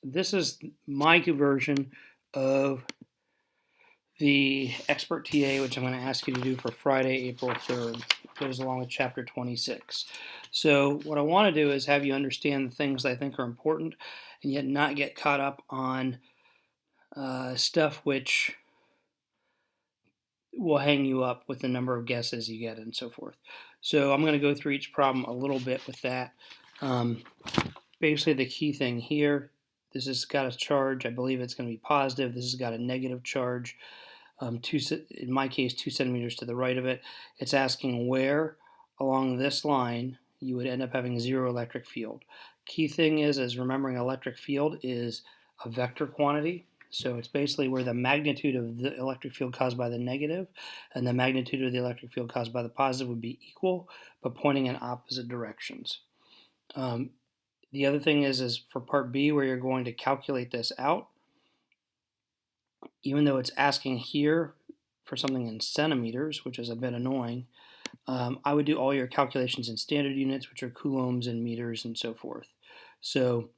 This is my version of the ExpertTA, which I'm going to ask you to do for Friday, April 3rd. It goes along with Chapter 26. So what I want to do is have you understand the things that I think are important and yet not get caught up on stuff which will hang you up with the number of guesses you get and so forth. So I'm going to go through each problem a little bit with that. Basically, the key thing here, this has got a charge. I believe it's going to be positive. This has got a negative charge. In my case, 2 centimeters to the right of it. It's asking where along this line you would end up having zero electric field. Key thing is remembering electric field is a vector quantity. So it's basically where the magnitude of the electric field caused by the negative and the magnitude of the electric field caused by the positive would be equal, but pointing in opposite directions. The other thing is for part B, where you're going to calculate this out, even though it's asking here for something in centimeters, which is a bit annoying, I would do all your calculations in standard units, which are coulombs and meters and so forth. So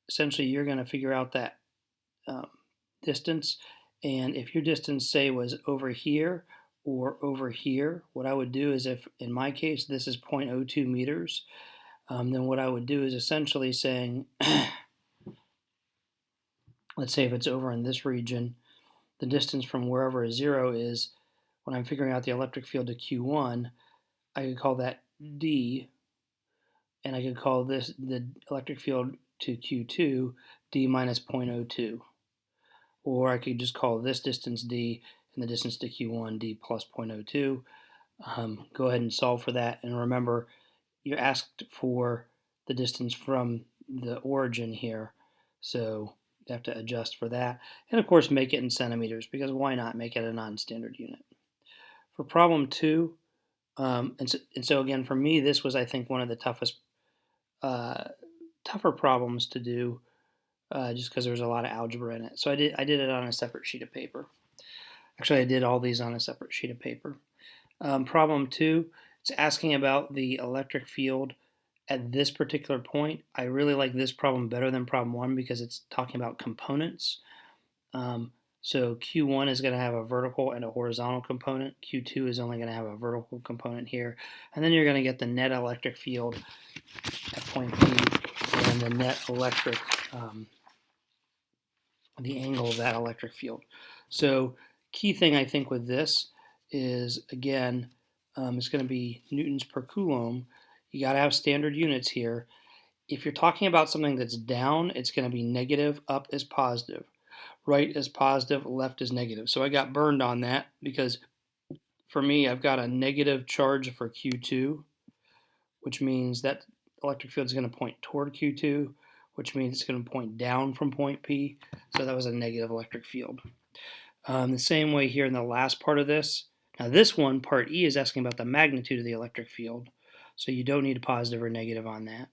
essentially, you're going to figure out that distance, and if your distance, say, was over here or over here, what I would do is, if in my case this is 0.02 meters, then what I would do is essentially saying, let's say if it's over in this region, the distance from wherever a zero is, when I'm figuring out the electric field to Q1, I could call that D, and I could call this the electric field to Q2 D minus 0.02. Or I could just call this distance D and the distance to Q1 D plus 0.02. Go ahead and solve for that. And remember, you're asked for the distance from the origin here. So you have to adjust for that. And of course, make it in centimeters, because why not make it a non-standard unit? For problem 2, and so again, for me, this was, I think, one of the tougher problems to do, just because there was a lot of algebra in it. So I did it on a separate sheet of paper. Actually, I did all these on a separate sheet of paper. Problem 2, it's asking about the electric field at this particular point. I really like this problem better than problem 1 because it's talking about components. So Q1 is going to have a vertical and a horizontal component. Q2 is only going to have a vertical component here. And then you're going to get the net electric field at point P and the net electric, the angle of that electric field. So key thing I think with this is, again, it's going to be newtons per coulomb. You got to have standard units here. If you're talking about something that's down, it's going to be negative, up is positive. Right is positive, left is negative. So I got burned on that because for me, I've got a negative charge for Q2, which means that electric field is going to point toward Q2, which means it's going to point down from point P. So that was a negative electric field. The same way here in the last part of this. Now this one, part E, is asking about the magnitude of the electric field. So you don't need a positive or negative on that.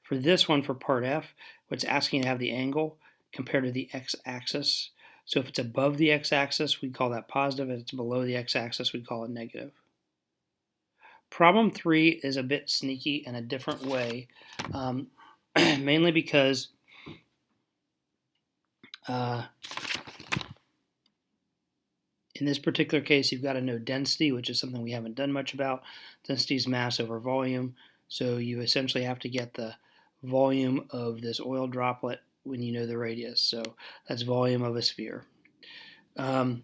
For this one, for part F, it's asking to have the angle compared to the x-axis. So if it's above the x-axis, we call that positive. If it's below the x-axis, we call it negative. Problem 3 is a bit sneaky in a different way, mainly because in this particular case, you've got to know density, which is something we haven't done much about. Density is mass over volume. So you essentially have to get the volume of this oil droplet when you know the radius. So that's volume of a sphere. Other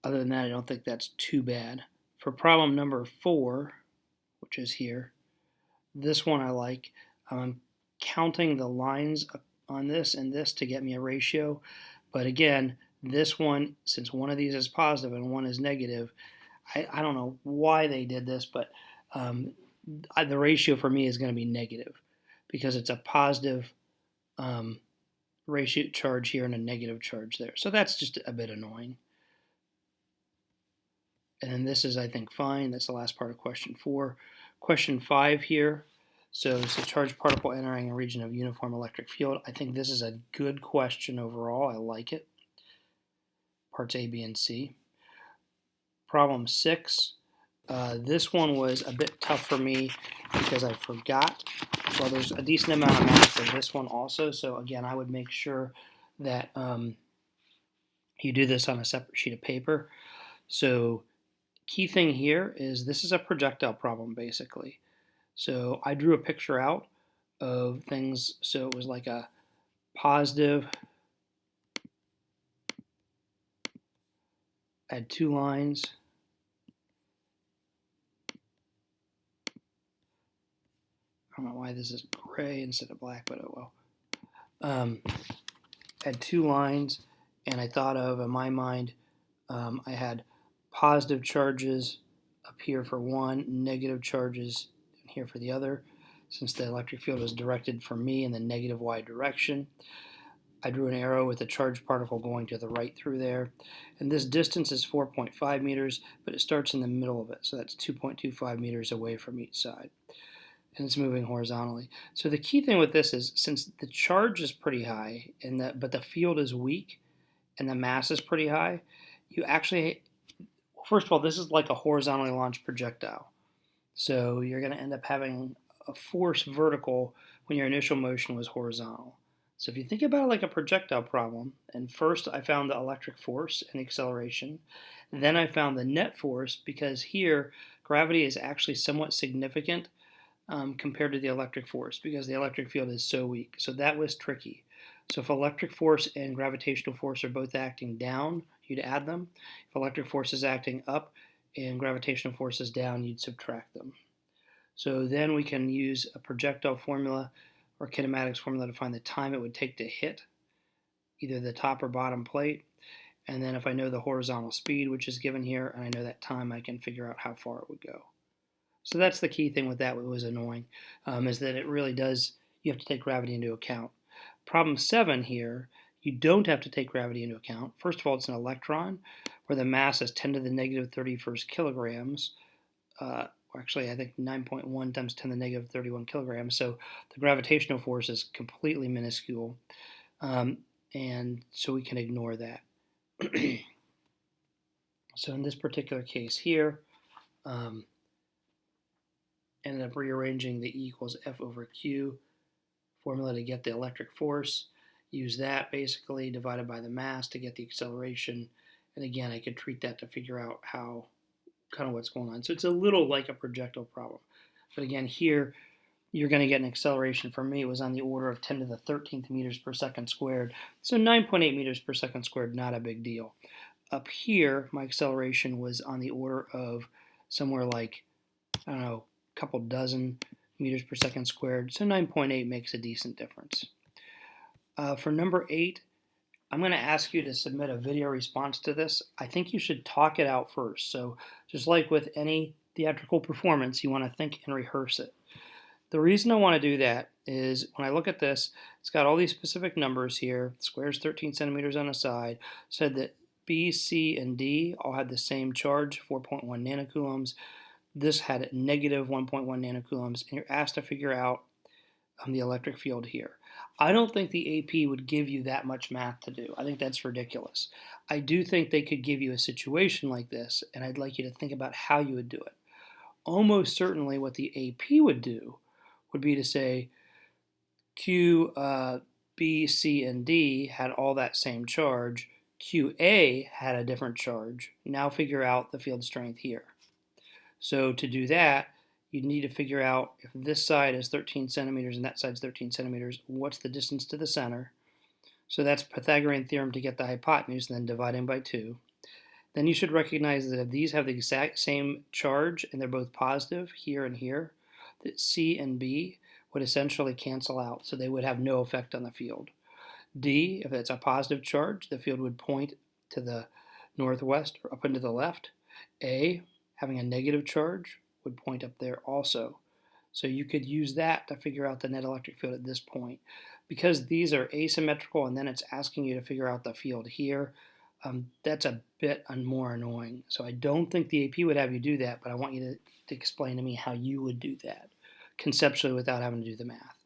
than that, I don't think that's too bad. For problem number 4, which is here, this one I like. I'm counting the lines on this and this to get me a ratio. But again, this one, since one of these is positive and one is negative, I don't know why they did this, but the ratio for me is going to be negative because it's a positive ratio charge here and a negative charge there. So that's just a bit annoying. And then this is, I think, fine. That's the last part of question 4. Question 5 here. So it's a charged particle entering a region of uniform electric field. I think this is a good question overall. I like it. Parts A, B, and C. Problem 6. This one was a bit tough for me because I forgot well, there's a decent amount of math for this one also. So again, I would make sure that you do this on a separate sheet of paper. So key thing here is this is a projectile problem basically. So I drew a picture out of things. So it was like a positive, I had two lines. I don't know why this is gray instead of black, but oh well. Had two lines, and I thought of, in my mind, I had positive charges up here for one, negative charges here for the other. Since the electric field was directed for me in the negative y direction, I drew an arrow with a charged particle going to the right through there. And this distance is 4.5 meters, but it starts in the middle of it. So that's 2.25 meters away from each side. And it's moving horizontally. So the key thing with this is, since the charge is pretty high, but the field is weak, and the mass is pretty high, you actually, first of all, this is like a horizontally launched projectile. So you're going to end up having a force vertical when your initial motion was horizontal. So if you think about it like a projectile problem, and first I found the electric force and acceleration, then I found the net force, because here gravity is actually somewhat significant compared to the electric force, because the electric field is so weak. So that was tricky. So if electric force and gravitational force are both acting down, you'd add them. If electric force is acting up and gravitational force is down, you'd subtract them. So then we can use a projectile formula or kinematics formula to find the time it would take to hit either the top or bottom plate. And then if I know the horizontal speed, which is given here, and I know that time, I can figure out how far it would go. So that's the key thing with that, what was annoying, is that it really does, you have to take gravity into account. Problem 7 here, you don't have to take gravity into account. First of all, it's an electron, where the mass is 10 to the negative 31st kilograms, or actually I think 9.1 times 10 to the negative 31 kilograms, so the gravitational force is completely minuscule, and so we can ignore that. So in this particular case here, ended up rearranging the E equals F over Q formula to get the electric force. Use that basically divided by the mass to get the acceleration. And again, I could treat that to figure out how, kind of what's going on. So it's a little like a projectile problem. But again, here, you're going to get an acceleration. For me, it was on the order of 10 to the 13th meters per second squared. So 9.8 meters per second squared, not a big deal. Up here, my acceleration was on the order of somewhere like, I don't know, a couple dozen meters per second squared. So 9.8 makes a decent difference. For number 8, I'm going to ask you to submit a video response to this. I think you should talk it out first. So just like with any theatrical performance, you want to think and rehearse it. The reason I want to do that is when I look at this, it's got all these specific numbers here. The square is 13 centimeters on a side. Said that B, C, and D all had the same charge, 4.1 nanocoulombs. This had negative 1.1 nanocoulombs, and you're asked to figure out the electric field here. I don't think the AP would give you that much math to do. I think that's ridiculous. I do think they could give you a situation like this, and I'd like you to think about how you would do it. Almost certainly what the AP would do would be to say Q, B, C, and D had all that same charge. QA had a different charge. Now figure out the field strength here. So to do that, you need to figure out if this side is 13 centimeters and that side's 13 centimeters, what's the distance to the center? So that's Pythagorean theorem to get the hypotenuse, and then dividing by 2. Then you should recognize that if these have the exact same charge and they're both positive here and here, that C and B would essentially cancel out, so they would have no effect on the field. D, if it's a positive charge, the field would point to the northwest or up and to the left. A, having a negative charge, would point up there also. So you could use that to figure out the net electric field at this point. Because these are asymmetrical and then it's asking you to figure out the field here, that's a bit more annoying. So I don't think the AP would have you do that, but I want you to explain to me how you would do that conceptually without having to do the math.